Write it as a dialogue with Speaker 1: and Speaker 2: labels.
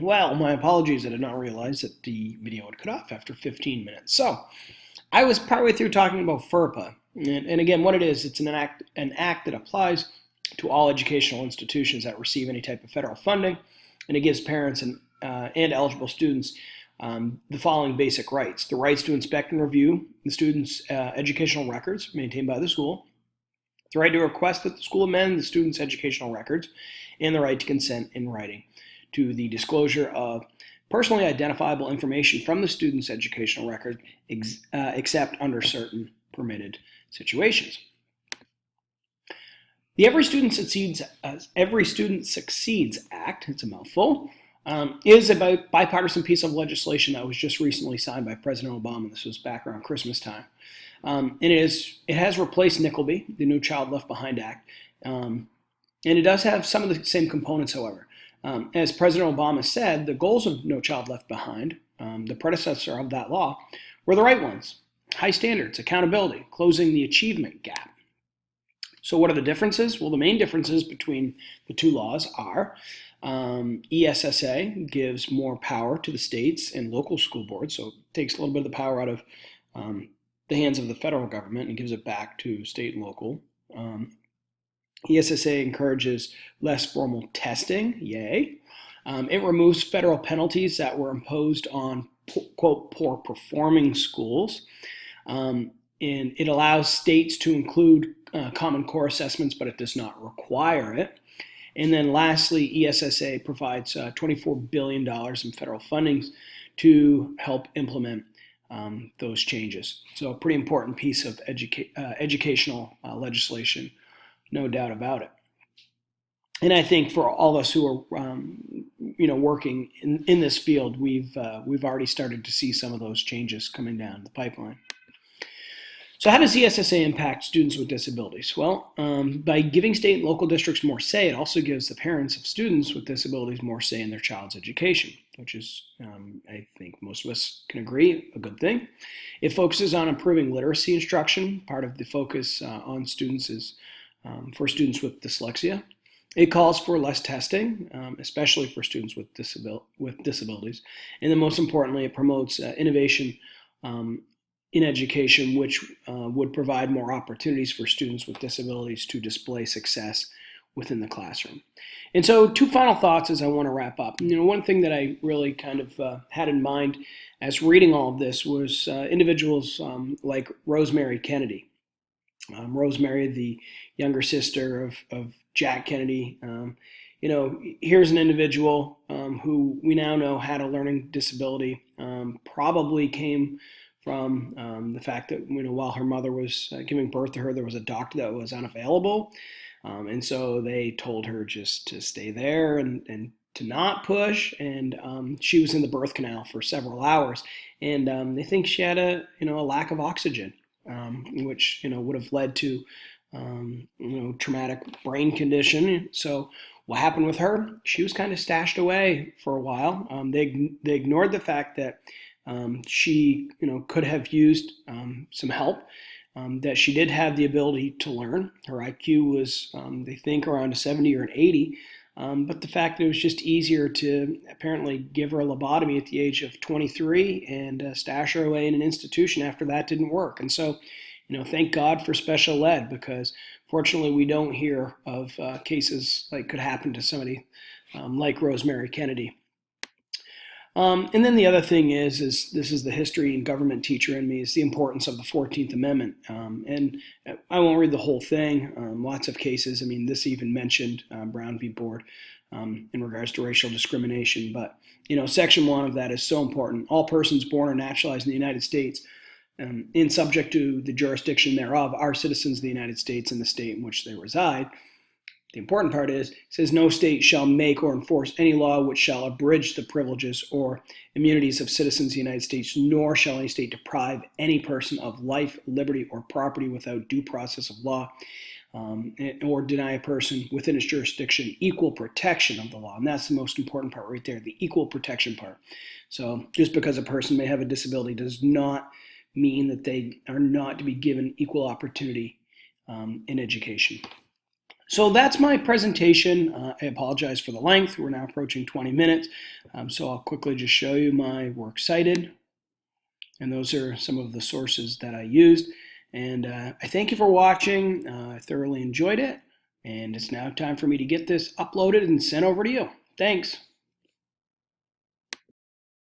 Speaker 1: Well, my apologies. I did not realize that the video would cut off after 15 minutes. So, I was partway through talking about FERPA. And again, what it is, it's an act that applies to all educational institutions that receive any type of federal funding. And it gives parents and eligible students the following basic rights: the rights to inspect and review the students' educational records maintained by the school, the right to request that the school amend the student's educational records, and the right to consent in writing to the disclosure of personally identifiable information from the student's educational record, except under certain permitted situations. The Every Student Succeeds Act, it's a mouthful, is a bipartisan piece of legislation that was just recently signed by President Obama. This was back around Christmas time. And it has replaced NCLB, the No Child Left Behind Act. And it does have some of the same components, however. As President Obama said, the goals of No Child Left Behind, the predecessor of that law, were the right ones: high standards, accountability, closing the achievement gap. So what are the differences? Well, the main differences between the two laws are ESSA gives more power to the states and local school boards, so it takes a little bit of the power out of the hands of the federal government and gives it back to state and local. ESSA encourages less formal testing, yay. It removes federal penalties that were imposed on, quote, poor performing schools. And it allows states to include Common Core assessments, but it does not require it. And then lastly, ESSA provides $24 billion in federal funding to help implement those changes. So a pretty important piece of educational legislation, no doubt about it. And I think for all of us who are, working in this field, we've already started to see some of those changes coming down the pipeline. So how does ESSA impact students with disabilities? Well, by giving state and local districts more say, it also gives the parents of students with disabilities more say in their child's education, which is, I think most of us can agree, a good thing. It focuses on improving literacy instruction. Part of the focus on students is for students with dyslexia. It calls for less testing, especially for students with disabilities. And then most importantly, it promotes innovation in education, which would provide more opportunities for students with disabilities to display success within the classroom. And so two final thoughts as I want to wrap up. One thing that I really kind of had in mind as reading all of this was individuals like Rosemary Kennedy. Rosemary, the younger sister of Jack Kennedy. Here's an individual who we now know had a learning disability, probably came from the fact that while her mother was giving birth to her, there was a doctor that was unavailable, and so they told her just to stay there and to not push. And she was in the birth canal for several hours, and they think she had a lack of oxygen, which would have led to traumatic brain condition. So what happened with her? She was kind of stashed away for a while. They ignored the fact that she could have used some help, that she did have the ability to learn. Her IQ was, they think, around a 70 or an 80, but the fact that it was just easier to apparently give her a lobotomy at the age of 23 and stash her away in an institution after that didn't work. And so, thank God for special ed, because fortunately we don't hear of cases like could happen to somebody like Rosemary Kennedy. And then the other thing is this is the history and government teacher in me, is the importance of the 14th Amendment. And I won't read the whole thing. Lots of cases. I mean, this even mentioned Brown v. Board in regards to racial discrimination. But, Section 1 of that is so important. All persons born or naturalized in the United States and subject to the jurisdiction thereof are citizens of the United States and the state in which they reside. The important part is, it says, no state shall make or enforce any law which shall abridge the privileges or immunities of citizens of the United States, nor shall any state deprive any person of life, liberty, or property without due process of law, or deny a person within its jurisdiction equal protection of the law. And that's the most important part right there, the equal protection part. So just because a person may have a disability does not mean that they are not to be given equal opportunity in education. So that's my presentation. I apologize for the length. We're now approaching 20 minutes. So I'll quickly just show you my works cited. And those are some of the sources that I used. And I thank you for watching. I thoroughly enjoyed it. And it's now time for me to get this uploaded and sent over to you. Thanks.